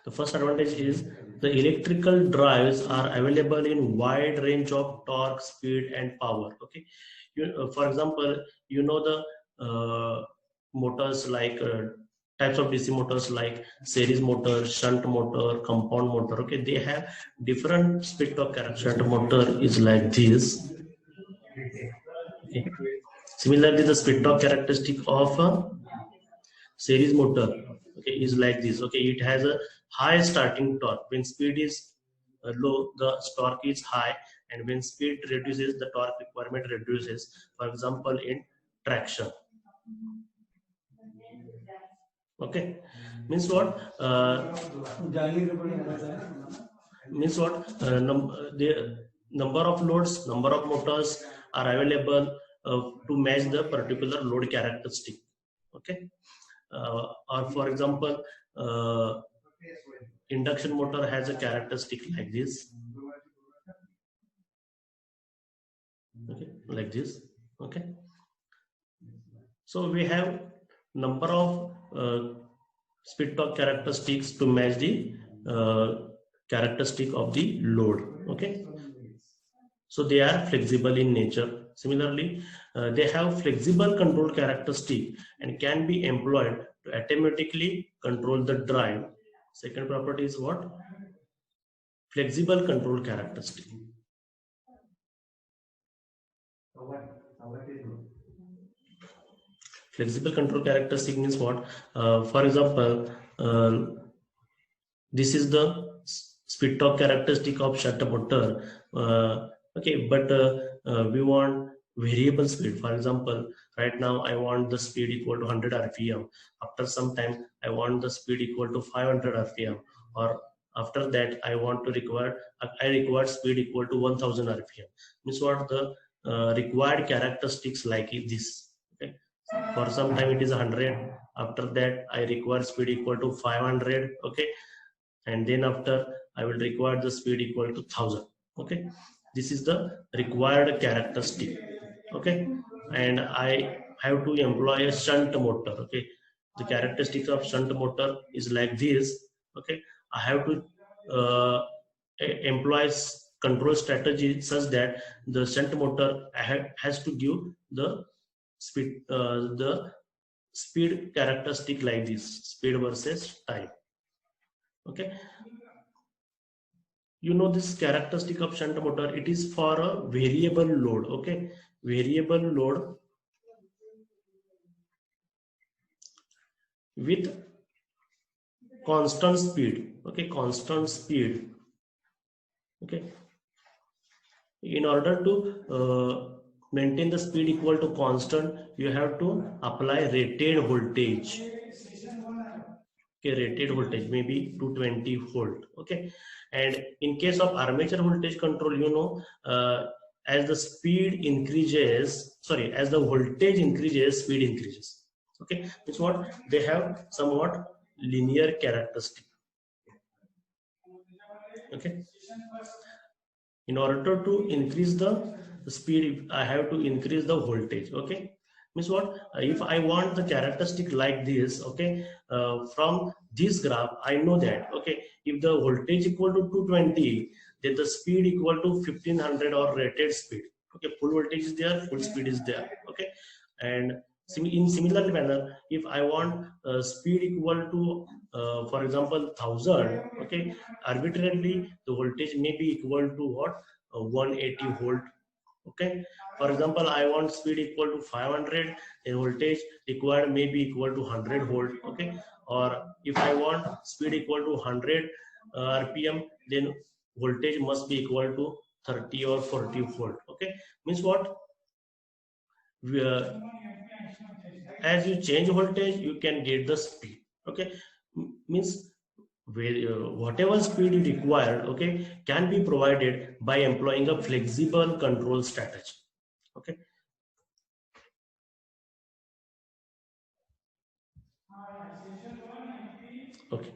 The first advantage is the electrical drives are available in wide range of torque, speed, and power. Okay, for example, the motors like types of DC motors like series motor, shunt motor, compound motor. Okay, they have different speed torque characteristics. Shunt motor is like this. Okay. Similarly, the speed torque characteristic of a series motor, okay, is like this. Okay, it has a high starting torque. When speed is low, the torque is high, and when speed reduces, the torque requirement reduces. For example, in traction. Okay, means what? Means what? The number of loads, number of motors are available to match the particular load characteristic. Okay, or for example, induction motor has a characteristic like this. Okay, like this. Okay, so we have number of speed torque characteristics to match the characteristic of the load. Okay, so they are flexible in nature. Similarly, they have flexible control characteristic and can be employed to automatically control the drive. Second property is what? Flexible control characteristic. Flexible control characteristic means what? For example, this is the speed torque characteristic of shunt motor. Okay, but we want variable speed. For example, right now I want the speed equal to 100 rpm. After some time, I want the speed equal to 500 rpm, or after that I require speed equal to 1000 rpm. Means what? The required characteristics like this. Okay, for some time it is 100. After that I require speed equal to 500. Okay, and then after I will require the speed equal to 1000. Okay, this is the required characteristic. Okay, and I have to employ a shunt motor. Okay, the characteristics of shunt motor is like this. Okay, I have to employ control strategy such that the shunt motor has to give the speed characteristic like this: speed versus time. Okay, this characteristic of shunt motor, it is for a variable load. Okay, variable load with constant speed. Okay, constant speed. Okay, in order to maintain the speed equal to constant, you have to apply rated voltage. Okay, rated voltage maybe 220 volt. Okay, and in case of armature voltage control, as the speed increases, sorry, as the voltage increases, speed increases. Okay, it's what they have somewhat linear characteristic. Okay, in order to increase the speed, I have to increase the voltage. Okay, means what? If I want the characteristic like this, okay, from this graph I know that, okay, if the voltage equal to 220, then the speed equal to 1500 or rated speed. Okay, full voltage is there, full speed is there. Okay, and in similar manner, if I want speed equal to for example 1000, okay, arbitrarily the voltage may be equal to what? 180 volt. Okay, for example, I want speed equal to 500, then voltage required may be equal to 100 volt. Okay, or if I want speed equal to 100 rpm, then voltage must be equal to 30 or 40 volt. Okay, means what? As you change voltage, you can get the speed. Okay, means whatever speed you require, okay, can be provided by employing a flexible control strategy. Okay, okay,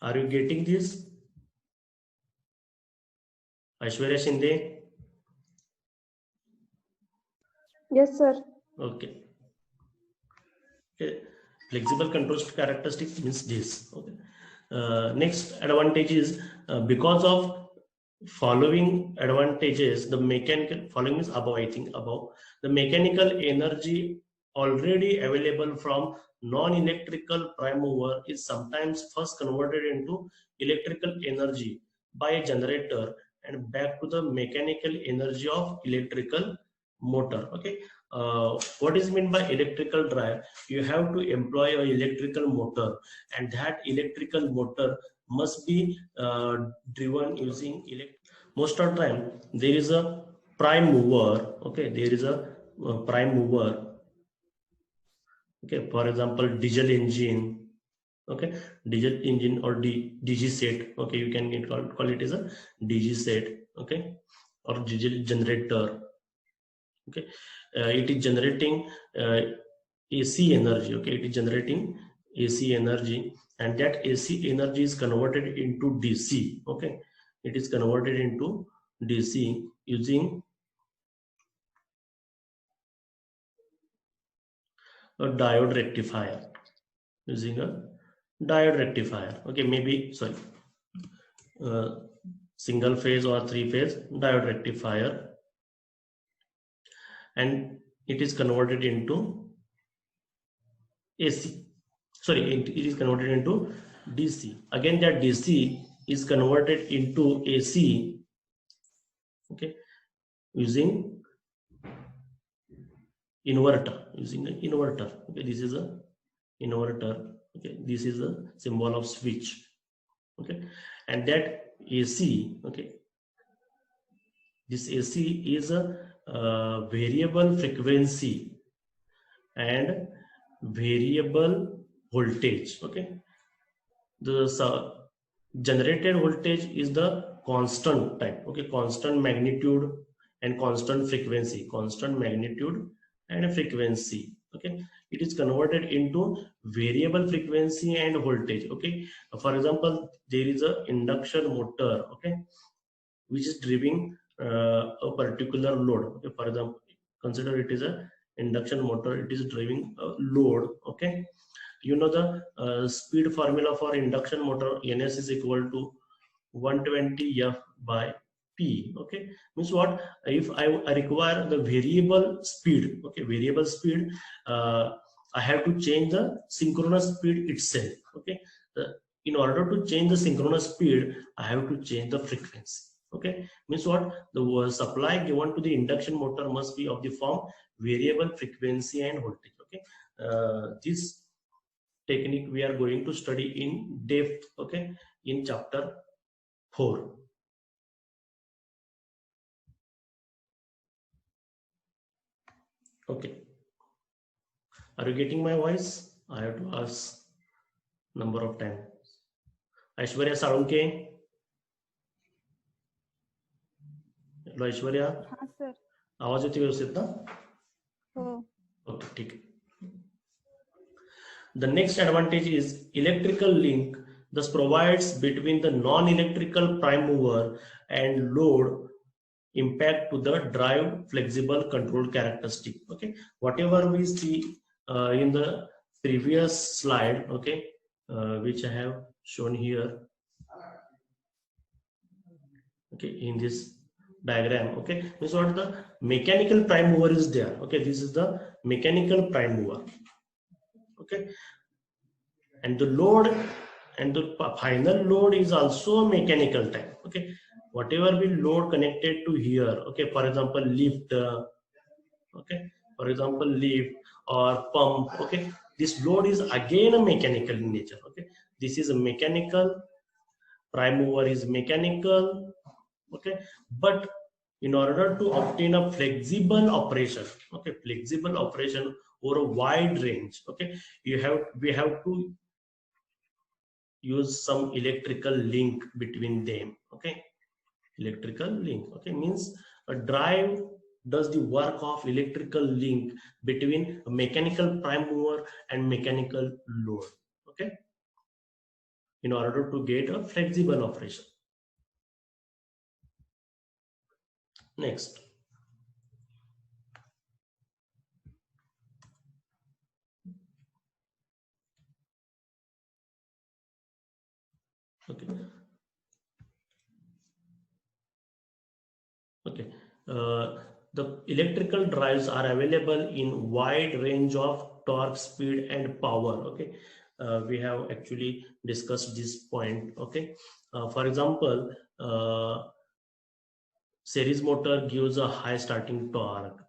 are you getting this, Aishwarya Shinde? Yes, sir. Okay. Okay. Flexible control characteristic means this. Okay. Next advantage is because of following advantages, the mechanical following is above, I think above, the mechanical energy already available from non-electrical prime mover is sometimes first converted into electrical energy by a generator and back to the mechanical energy of electrical motor. Okay. What is meant by electrical drive? You have to employ an electrical motor, and that electrical motor must be driven using most of the time there is a prime mover. Okay, there is a prime mover. Okay, for example, diesel engine. Okay, diesel engine or DG set. Okay, you can call it as a DG set. Okay, or diesel generator. Okay, it is generating AC energy. Okay, it is generating AC energy, and that AC energy is converted into DC. Okay, it is converted into DC using a diode rectifier. Using a diode rectifier. Okay, maybe sorry, single phase or three phase diode rectifier, and it is converted into AC. Sorry, it is converted into DC. Again, that DC is converted into AC. Okay, using inverter. Using an inverter. Okay, this is a inverter. Okay, this is a symbol of switch. Okay, and that AC. Okay, this AC is a variable frequency and variable voltage. Okay, the generated voltage is the constant type. Okay, constant magnitude and constant frequency. Constant magnitude and frequency. Okay, it is converted into variable frequency and voltage. Okay, for example, there is a induction motor. Okay, which is driving a particular load. Okay, for example, consider it is a induction motor, it is driving a load. Okay, you know the speed formula for induction motor, ns is equal to 120 f by p. Okay, means what, if I require the variable speed. Okay, variable speed, I have to change the synchronous speed itself. Okay, in order to change the synchronous speed, I have to change the frequency. Okay, means what, the supply given to the induction motor must be of the form variable frequency and voltage. Okay, this technique we are going to study in depth. Okay, in chapter 4. Okay, are you getting my voice? I have to ask number of times. Aishwarya Salunke. Hello Aishwarya. हाँ sir. आवाज येते व्यवस्थित ना? हो. Okay, ठीक आहे. The next advantage is electrical link thus provides between the non-electrical prime mover and load impact to the drive flexible control characteristic. Okay, whatever we see in the previous slide, okay, which I have shown here, okay, in this diagram. Okay, this is what the mechanical prime mover is there. Okay, this is the mechanical prime mover. Okay, and the load and the final load is also mechanical type. Okay, whatever we load connected to here. Okay, for example, lift. Okay, for example, lift or pump. Okay, this load is again a mechanical in nature. Okay, this is a mechanical, prime mover is mechanical. Okay, but in order to obtain a flexible operation, okay, flexible operation over a wide range, okay, we have to use some electrical link between them. Okay, electrical link, okay, means a drive does the work of electrical link between a mechanical prime mover and mechanical load. Okay, in order to get a flexible operation. Next, Okay. Okay. The electrical drives are available in wide range of torque, speed, and power. Okay. We have actually discussed this point. Okay. For example, series motor gives a high starting torque,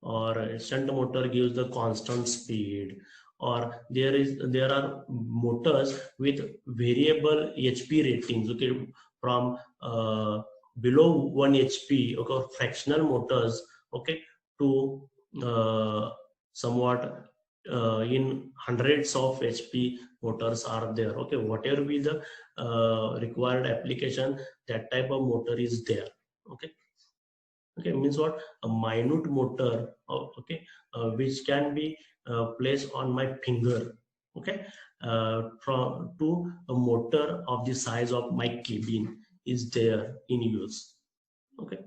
or a shunt motor gives the constant speed, or there are motors with variable HP ratings. Okay, from below 1 HP, okay, fractional motors, okay, to somewhat in hundreds of HP motors are there. Okay, whatever be the required application, that type of motor is there. Okay. Okay, means what? A minute motor, okay, which can be placed on my finger. Okay, from to a motor of the size of my cabin is there in use. Okay,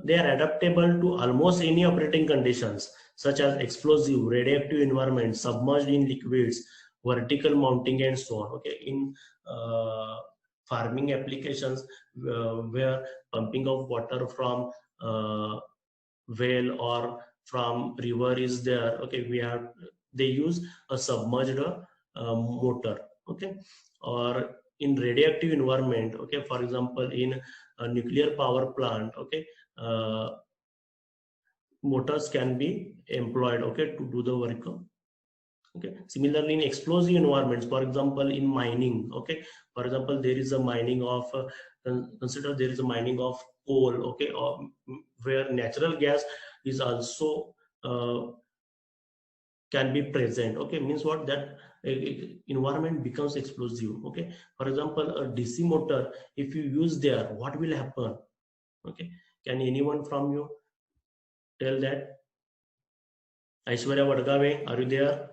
they are adaptable to almost any operating conditions, such as explosive, radioactive environment, submerged in liquids, vertical mounting, and so on. Okay, in farming applications, where pumping of water from well or from river is there. Okay, they use a submerged motor. Okay, or in radioactive environment. Okay, for example, in a nuclear power plant. Okay, uh, motors can be employed. Okay, to do the work. Okay, similarly in explosive environments, for example in mining. Okay, for example, there is a mining of consider there is a mining of coal. Okay, or where natural gas is also can be present. Okay, means what? That environment becomes explosive. Okay, for example, a DC motor, if you use there, what will happen? Okay, can anyone from you tell that? Aishwarya Vadgave, are you there?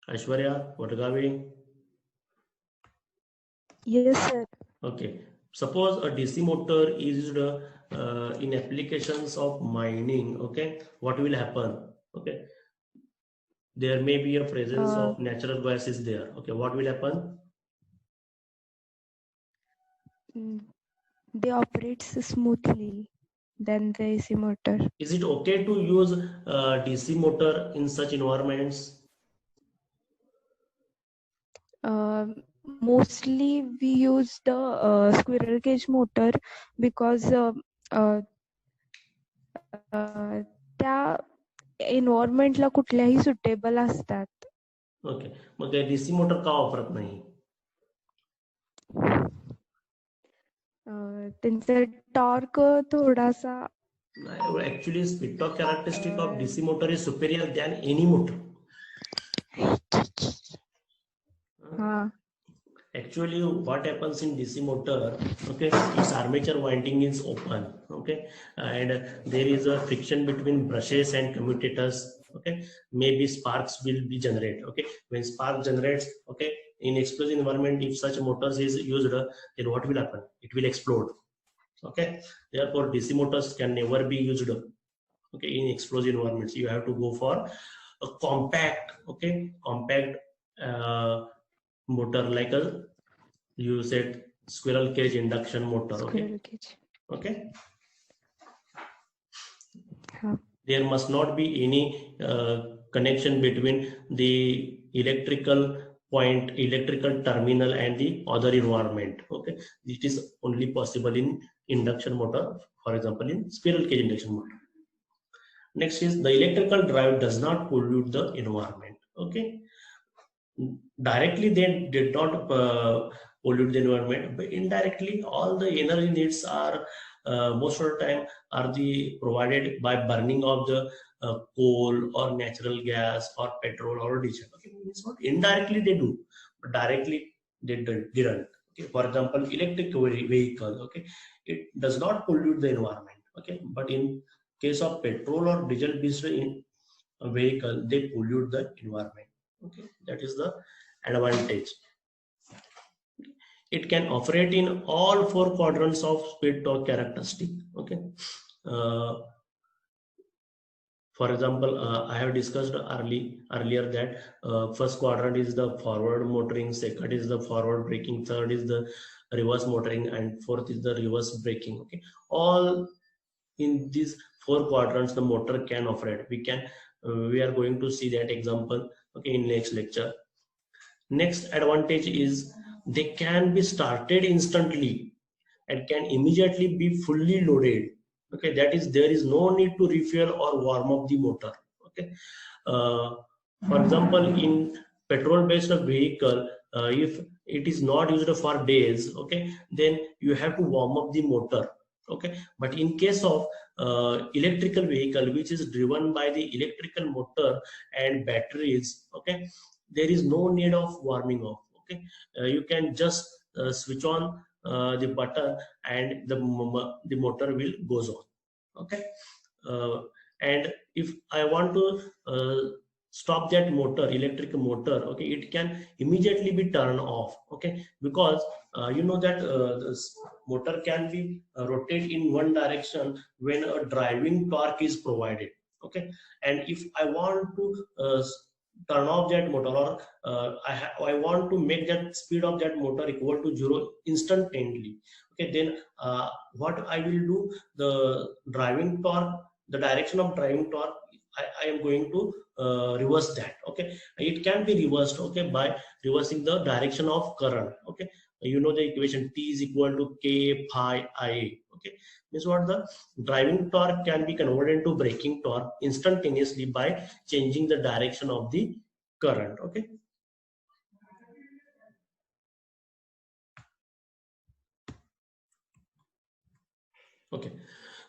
Aishwarya Vadgave. Yes, sir. Okay, suppose a DC motor is used in applications of mining. Okay, what will happen? Okay, there may be a presence of natural gas is there. Okay, what will happen? They operate smoothly than the AC motor. Is it okay to use DC motor in such environments? Mostly we use the squirrel cage motor because त्या एन्व्हायरमेंटला कुठल्याही suitable असतात. Okay, मग DC motor का वापरत नाही? त्यांचा torque थोडासा actually speed torque characteristic of DC motor is superior than any motor. Actually what happens in DC motor, okay, its armature winding is open. Okay, and there is a friction between brushes and commutators. Okay, maybe sparks will be generated. Okay, when spark generates, okay, in explosive environment, if such motors is used, then what will happen? It will explode. Okay, therefore DC motors can never be used, okay, in explosive environments. You have to go for a compact, okay, compact motor, like a, you said, squirrel cage induction motor. Okay, okay. There must not be any connection between the electrical point, electrical terminal, and the other environment. Okay, it is only possible in induction motor, for example in squirrel cage induction motor. Next is the electrical drive does not pollute the environment. Okay, directly they did not pollute the environment, but indirectly all the energy needs are most of the time are the provided by burning of the coal or natural gas or petrol or diesel. Okay, it's not indirectly they do, but directly they didn't. Okay, for example, electric vehicle. Okay, it does not pollute the environment. Okay, but in case of petrol or diesel based vehicle, they pollute the environment. Okay, that is the advantage. It can operate in all four quadrants of speed torque characteristic. Okay, For example, I have discussed earlier that first quadrant is the forward motoring, second is the forward braking, third is the reverse motoring, and fourth is the reverse braking. Okay, all in these four quadrants the motor can operate. We are going to see that example, okay, in next lecture. Next advantage is they can be started instantly and can immediately be fully loaded. Okay, that is, there is no need to refuel or warm up the motor. Okay, for example, in petrol based vehicle, if it is not used for days, okay, then you have to warm up the motor. Okay, but in case of electrical vehicle which is driven by the electrical motor and batteries, okay, there is no need of warming off. Okay, you can just switch on the button and the motor will goes on. Okay, and if I want to stop that motor, electric motor, okay, it can immediately be turned off. Okay, because you know that this motor can be rotated in one direction when a driving torque is provided. Okay, and if I want to turn off that motor, or I want to make that speed of that motor equal to 0 instantly, okay, then what I will do, the driving torque, the direction of driving torque, I am going to reverse that. Okay, it can be reversed, okay, by reversing the direction of current. Okay, you know the equation T is equal to K phi Ia. Okay, means what, the driving torque can be converted into braking torque instantaneously by changing the direction of the current. Okay, okay.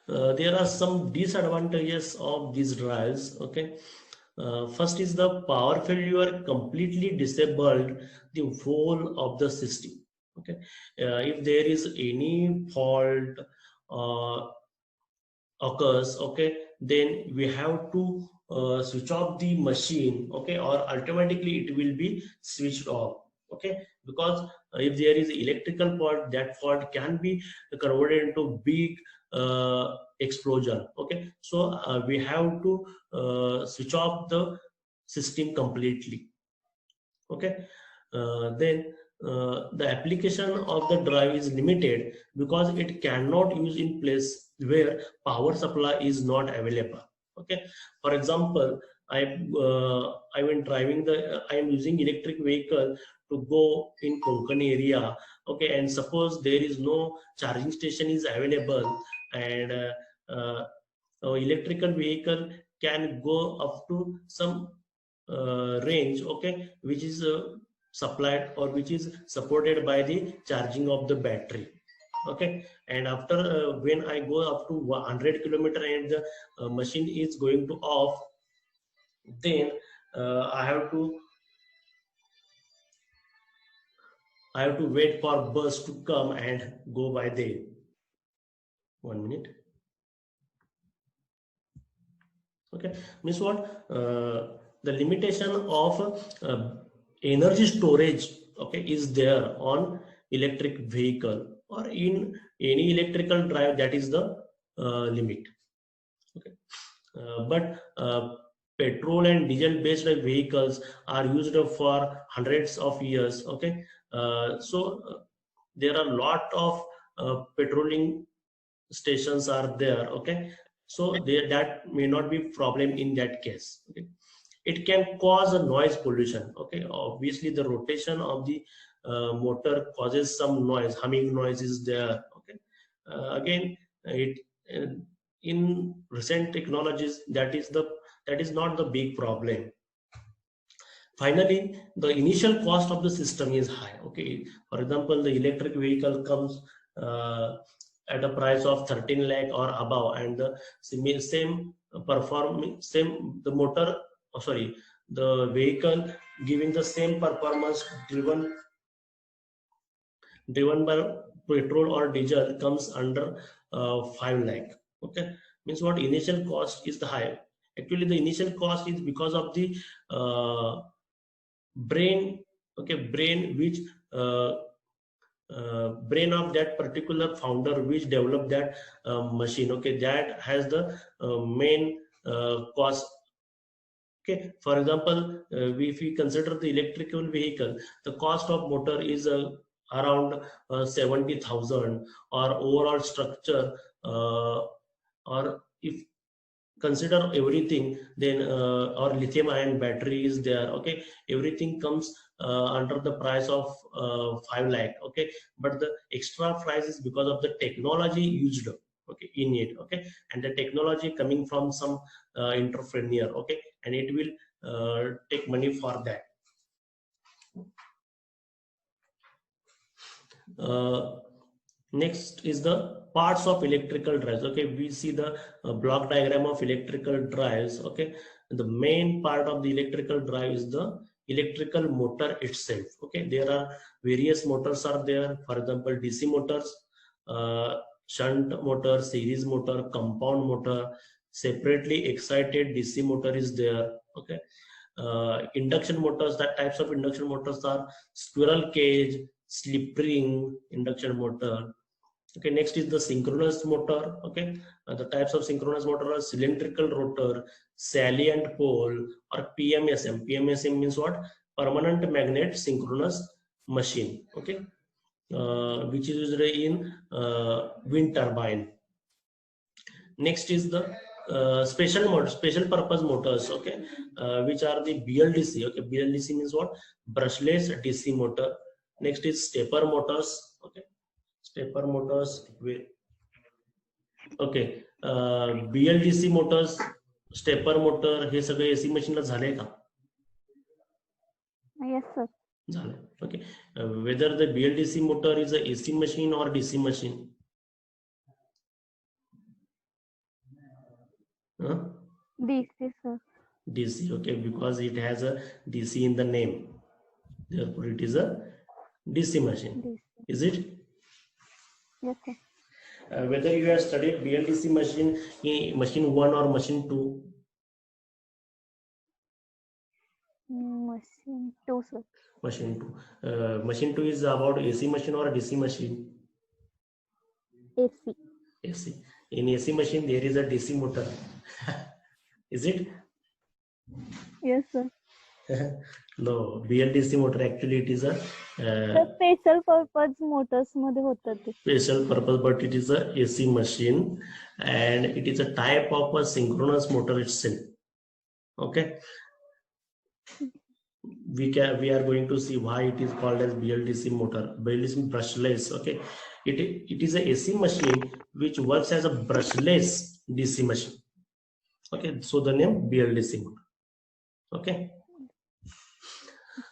There are some disadvantages of these drives. Okay, first is the power failure completely disabled the whole of the system. Okay, if there is any fault occurs, okay, then we have to switch off the machine. Okay, or automatically it will be switched off. Okay, because if there is electrical fault, that fault can be converted into big explosion. Okay, so we have to switch off the system completely. Okay, then the application of the drive is limited because it cannot use in place where power supply is not available. Okay, for example, I when driving the I am using electric vehicle to go in Konkan area. Okay, and suppose there is no charging station is available, and electrical vehicle can go up to some range, okay, which is supplied or which is supported by the charging of the battery. Okay, and after when I go up to 100 kilometer and the machine is going to off, then I have to wait for bus to come and go by there. 1 minute. Okay, means what, the limitation of energy storage, okay, is there on electric vehicle or in any electrical drive. That is the limit. Okay, but petrol and diesel based vehicles are used for hundreds of years. Okay, so there are a lot of petroling stations are there. Okay, so that may not be problem in that case. Okay, it can cause a noise pollution. Okay, obviously the rotation of the motor causes some noise, humming noise is there. Okay, again, it in recent technologies, that is not the big problem. Finally, the initial cost of the system is high. Okay, for example, the electric vehicle comes at a price of 13 lakh or above, and the same the motor, the vehicle giving the same performance driven by petrol or diesel comes under 5 lakh. Okay, means what, initial cost is the high. Actually the initial cost is because of the brain, okay, brain which brain of that particular founder which developed that machine. Okay, that has the main cost. Okay, for example, if we consider the electrical vehicle, the cost of motor is around 70,000, or overall structure, or if consider everything, then our lithium ion battery is there. Okay, everything comes under the price of 5 lakh. Okay, but the extra price is because of the technology used, okay, in it. Okay, and the technology coming from some entrepreneur. Okay, and it will take money for that. Next is the parts of electrical drives. Okay, we see the block diagram of electrical drives. Okay, and the main part of the electrical drive is the electrical motor itself. Okay, there are various motors are there. For example, DC motors, shunt motor, series motor, compound motor, separately excited DC motor is there. Okay, induction motors, that types of induction motors are squirrel cage, slip ring induction motor. Okay, next is the synchronous motor. Okay, the types of synchronous motor are cylindrical rotor, salient pole, or PMSM. PMSM means what? Permanent magnet synchronous machine. Okay, which is used in wind turbine. Next is the special purpose motors. Okay, which are the BLDC. Okay, BLDC means what? Brushless DC motor. Next is stepper motors. Okay, stepper motors. Okay, BLDC motors, stepper motor, हे सगळे AC मशीनला झाले का? Yes, sir. झाले. Okay, whether the BLDC motor is a AC machine or DC machine? DC, sir. DC. Okay, because it has a DC in the name, therefore it is a DC machine. DC. Is it? Yes, sir. Whether you have studied BLDC machine in machine 1 or machine 2? Machine 2, sir. Machine 2. Machine 2 is about AC machine or DC machine? AC. AC. In AC machine there is a DC motor. Is it? Yes, sir. No, BLDC motor actually it is a The special purpose motors मध्ये होतात ते. special purpose, but it is a AC machine, and it is a type of a synchronous motor itself. Okay, we are going to see why it is called as BLDC motor. BLDC brushless. Okay, it is a AC machine which works as a brushless DC machine. Okay, so the name BLDC motor. Okay,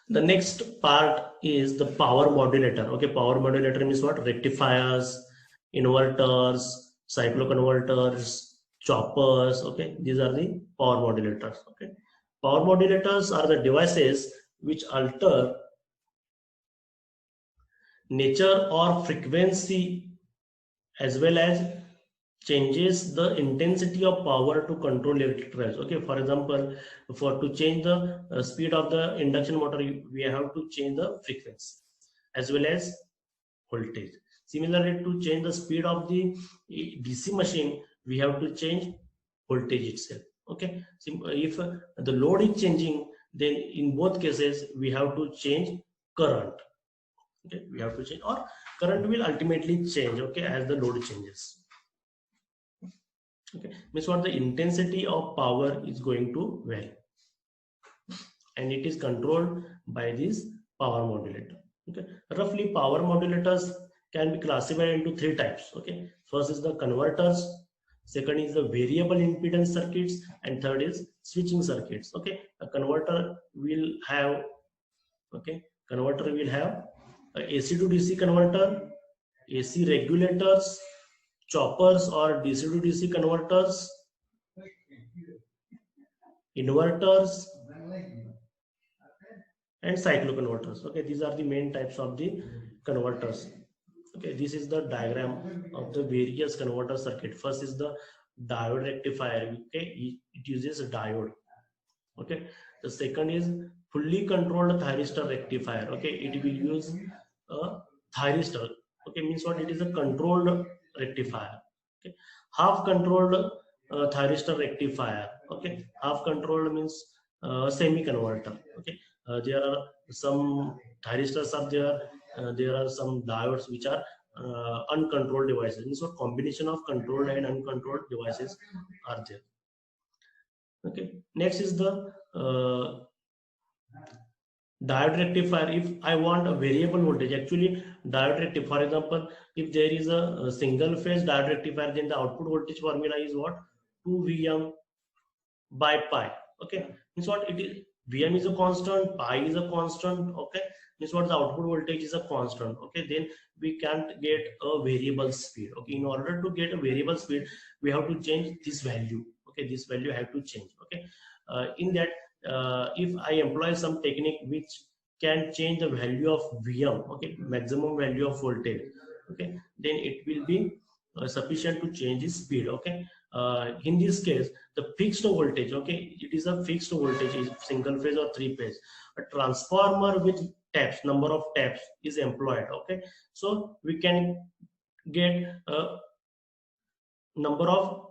the next part is the power modulator. Okay, power modulator means what? Rectifiers, inverters, cycloconverters, choppers. Okay, these are the power modulators. Okay, power modulators are the devices which alter nature or frequency as well as changes the intensity of power to control electric drives. Okay, for example, to change the speed of the induction motor, we have to change the frequency as well as voltage. Similarly, to change the speed of the DC machine, we have to change voltage itself. Okay, so if the load is changing, then in both cases we have to change current. Okay, we have to change, or current will ultimately change. Okay, as the load changes. Okay, means what? The intensity of power is going to vary, and it is controlled by this power modulator. Okay, roughly power modulators can be classified into 3 types. Okay, first is the converters, second is the variable impedance circuits, and third is switching circuits. Okay, a converter will have, okay, converter will have a AC to DC converter, AC regulators, choppers or DC to DC converters, inverters, and cycloconverters. Okay, these are the main types of the converters. Okay, this is the diagram of the various converter circuit. First is the diode rectifier. Okay, it uses a diode. Okay, the second is fully controlled thyristor rectifier. Okay, it will use a thyristor. Okay, means what? It is a controlled rectifier. Okay, half controlled thyristor rectifier. Okay, half controlled means semi converter. Okay, there are some thyristors are there. There are some diodes which are uncontrolled devices. So combination of controlled and uncontrolled devices are there. Okay, next is the diode rectifier. If I want a variable voltage, actually diode rectifier, for example, if there is a single phase diode rectifier, then the output voltage formula is what? 2 Vm by pi. Okay, means what it is? Vm is a constant, pi is a constant. Okay, means what the output voltage is a constant. Okay, then we can't get a variable speed. Okay, in order to get a variable speed, we have to change this value. Okay, this value have to change. Okay, in that, if I employ some technique which can change the value of Vm, okay, maximum value of voltage, okay, then it will be sufficient to change the speed. Okay, in this case, the fixed voltage, okay, it is a fixed voltage, is single phase or three phase. A transformer with taps, number of taps is employed. Okay, so we can get a number of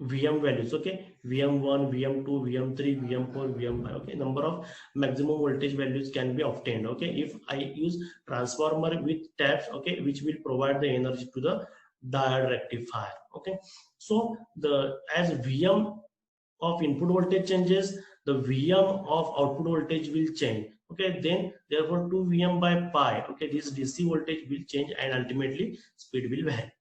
Vm values. Okay, Vm1, Vm2, Vm3, Vm4, Vm5. Okay, number of maximum voltage values can be obtained. Okay, if I use transformer with taps, okay, which will provide the energy to the diode rectifier. Okay, so the as Vm of input voltage changes, the Vm of output voltage will change. Okay, then therefore 2 Vm by pi, okay, this DC voltage will change and ultimately speed will vary.